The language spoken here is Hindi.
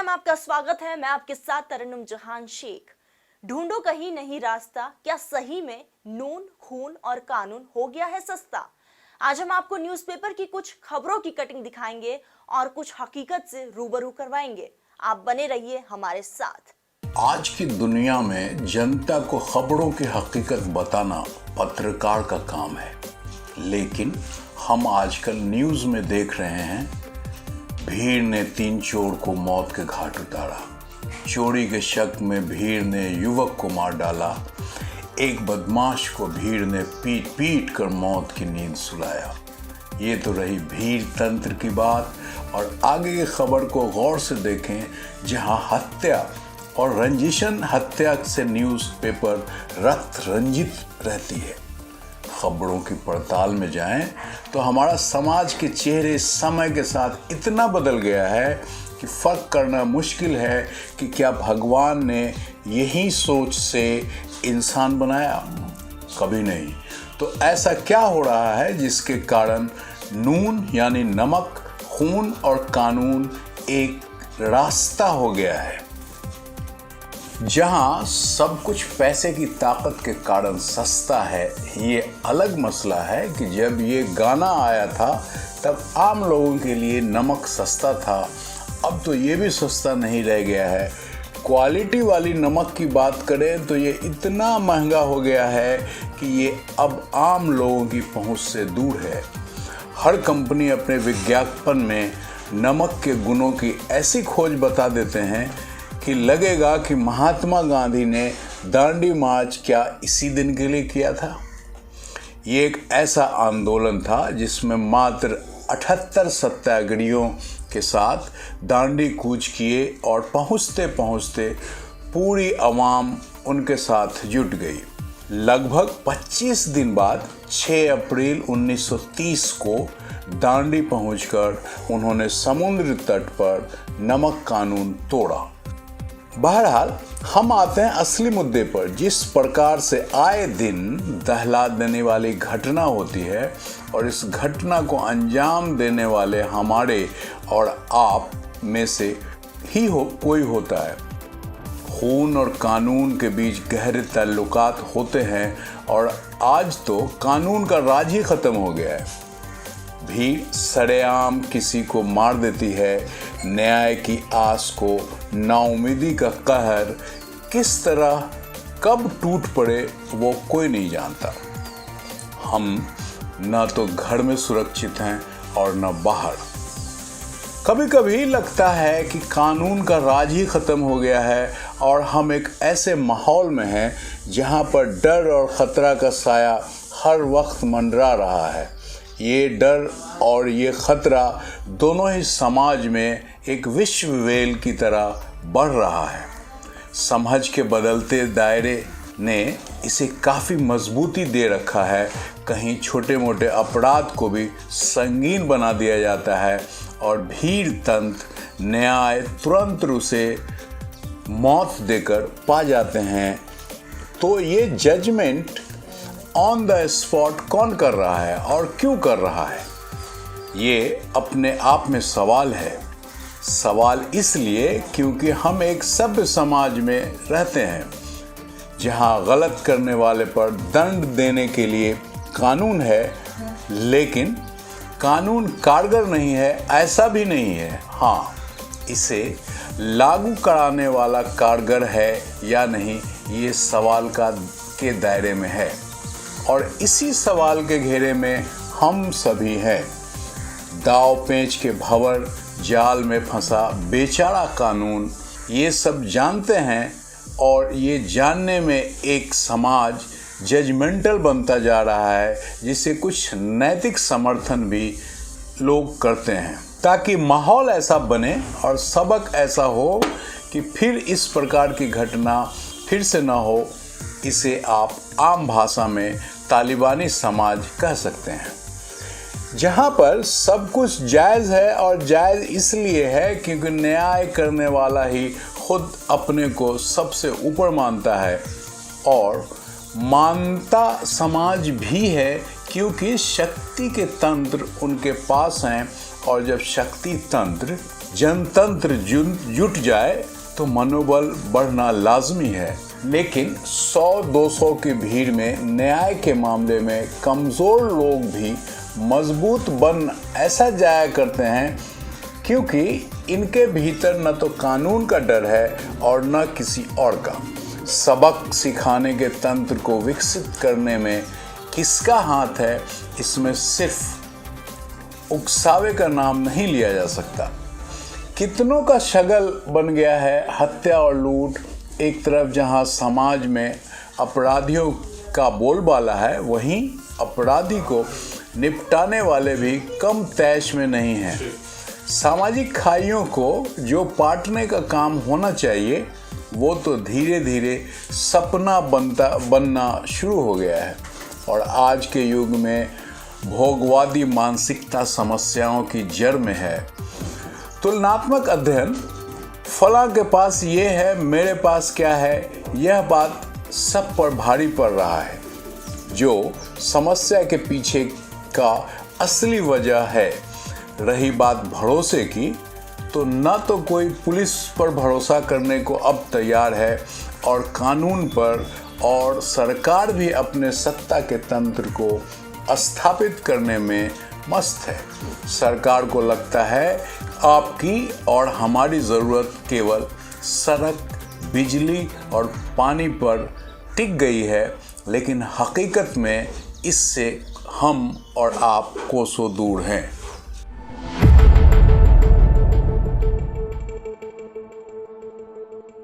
में आपका स्वागत है। मैं आपके साथ तरन्नुम जहान शेख। ढूंढो कहीं नहीं रास्ता, क्या सही में नून, खून और कानून हो गया है सस्ता? आज हम आपको न्यूज़पेपर की कुछ खबरों की कटिंग दिखाएंगे और कुछ हकीकत से रूबरू करवाएंगे। आप बने रहिए हमारे साथ। आज की दुनिया में जनता को खबरों की हकीकत बताना पत्रकार का काम है, लेकिन हम आजकल न्यूज़ में देख रहे हैं भीड़ ने 3 चोर को मौत के घाट उतारा। चोरी के शक में भीड़ ने युवक को मार डाला। एक बदमाश को भीड़ ने पीट पीट कर मौत की नींद सुलाया। ये तो रही भीड़ तंत्र की बात, और आगे की खबर को गौर से देखें, जहां हत्या और रंजिशन हत्या से न्यूज़पेपर रक्त रंजित रहती है। खबरों की पड़ताल में जाएं तो हमारा समाज के चेहरे समय के साथ इतना बदल गया है कि फर्क करना मुश्किल है कि क्या भगवान ने यही सोच से इंसान बनाया? कभी नहीं। तो ऐसा क्या हो रहा है जिसके कारण नून यानी नमक, खून और कानून एक रास्ता हो गया है? जहां सब कुछ पैसे की ताकत के कारण सस्ता है, ये अलग मसला है कि जब ये गाना आया था तब आम लोगों के लिए नमक सस्ता था। अब तो ये भी सस्ता नहीं रह गया है। क्वालिटी वाली नमक की बात करें तो ये इतना महंगा हो गया है कि ये अब आम लोगों की पहुंच से दूर है। हर कंपनी अपने विज्ञापन में नमक के गुणों की ऐसी खोज बता देते हैं कि लगेगा कि महात्मा गांधी ने दांडी मार्च क्या इसी दिन के लिए किया था। ये एक ऐसा आंदोलन था जिसमें मात्र 78 सत्याग्रहियों के साथ दांडी कूच किए और पहुंचते पहुंचते पूरी आवाम उनके साथ जुट गई। लगभग 25 दिन बाद 6 अप्रैल 1930 को दांडी पहुंचकर उन्होंने समुद्र तट पर नमक कानून तोड़ा। बहरहाल हम आते हैं असली मुद्दे पर। जिस प्रकार से आए दिन दहला देने वाली घटना होती है और इस घटना को अंजाम देने वाले हमारे और आप में से ही कोई होता है। खून और कानून के बीच गहरे ताल्लुकात होते हैं और आज तो कानून का राज ही खत्म हो गया है। भीड़ सरेआम किसी को मार देती है। न्याय की आस को नाउमीदी का कहर किस तरह कब टूट पड़े वो कोई नहीं जानता। हम न तो घर में सुरक्षित हैं और न बाहर। कभी कभी लगता है कि कानून का राज ही खत्म हो गया है और हम एक ऐसे माहौल में हैं जहां पर डर और खतरा का साया हर वक्त मंडरा रहा है। ये डर और ये खतरा दोनों ही समाज में एक विश्व वेल की तरह बढ़ रहा है। समझ के बदलते दायरे ने इसे काफ़ी मजबूती दे रखा है। कहीं छोटे मोटे अपराध को भी संगीन बना दिया जाता है और भीड़ तंत्र न्याय तुरंत उसे मौत देकर पा जाते हैं। तो ये जजमेंट ऑन द स्पॉट कौन कर रहा है और क्यों कर रहा है? ये अपने आप में सवाल है। सवाल इसलिए क्योंकि हम एक सभ्य समाज में रहते हैं जहां गलत करने वाले पर दंड देने के लिए कानून है, लेकिन कानून कारगर नहीं है ऐसा भी नहीं है। हाँ, इसे लागू कराने वाला कारगर है या नहीं, ये सवाल के दायरे में है और इसी सवाल के घेरे में हम सभी हैं। दाव पेंच के भंवर जाल में फंसा बेचारा कानून, ये सब जानते हैं और ये जानने में एक समाज जजमेंटल बनता जा रहा है जिसे कुछ नैतिक समर्थन भी लोग करते हैं, ताकि माहौल ऐसा बने और सबक ऐसा हो कि फिर इस प्रकार की घटना फिर से ना हो। इसे आप आम भाषा में तालिबानी समाज कह सकते हैं, जहां पर सब कुछ जायज़ है और जायज़ इसलिए है क्योंकि न्याय करने वाला ही खुद अपने को सबसे ऊपर मानता है और मानता समाज भी है क्योंकि शक्ति के तंत्र उनके पास हैं और जब शक्ति तंत्र जनतंत्र जुट जाए तो मनोबल बढ़ना लाजमी है, लेकिन 100-200 की भीड़ में न्याय के मामले में कमज़ोर लोग भी मजबूत बन ऐसा जाया करते हैं क्योंकि इनके भीतर न तो कानून का डर है और न किसी और का। सबक सिखाने के तंत्र को विकसित करने में किसका हाथ है, इसमें सिर्फ उकसावे का नाम नहीं लिया जा सकता। कितनों का शगल बन गया है हत्या और लूट। एक तरफ जहां समाज में अपराधियों का बोलबाला है, वहीं अपराधी को निपटाने वाले भी कम तैश में नहीं हैं। सामाजिक खाइयों को जो पाटने का काम होना चाहिए वो तो धीरे धीरे सपना बनना शुरू हो गया है। और आज के युग में भोगवादी मानसिकता समस्याओं की जड़ में है। तुलनात्मक अध्ययन, फलां के पास ये है मेरे पास क्या है, यह बात सब पर भारी पड़ रहा है। जो समस्या के पीछे का असली वजह है। रही बात भरोसे की, तो न तो कोई पुलिस पर भरोसा करने को अब तैयार है और कानून पर, और सरकार भी अपने सत्ता के तंत्र को स्थापित करने में मस्त है। सरकार को लगता है आपकी और हमारी ज़रूरत केवल सड़क, बिजली और पानी पर टिक गई है, लेकिन हकीकत में इससे हम और आप कोसों दूर हैं।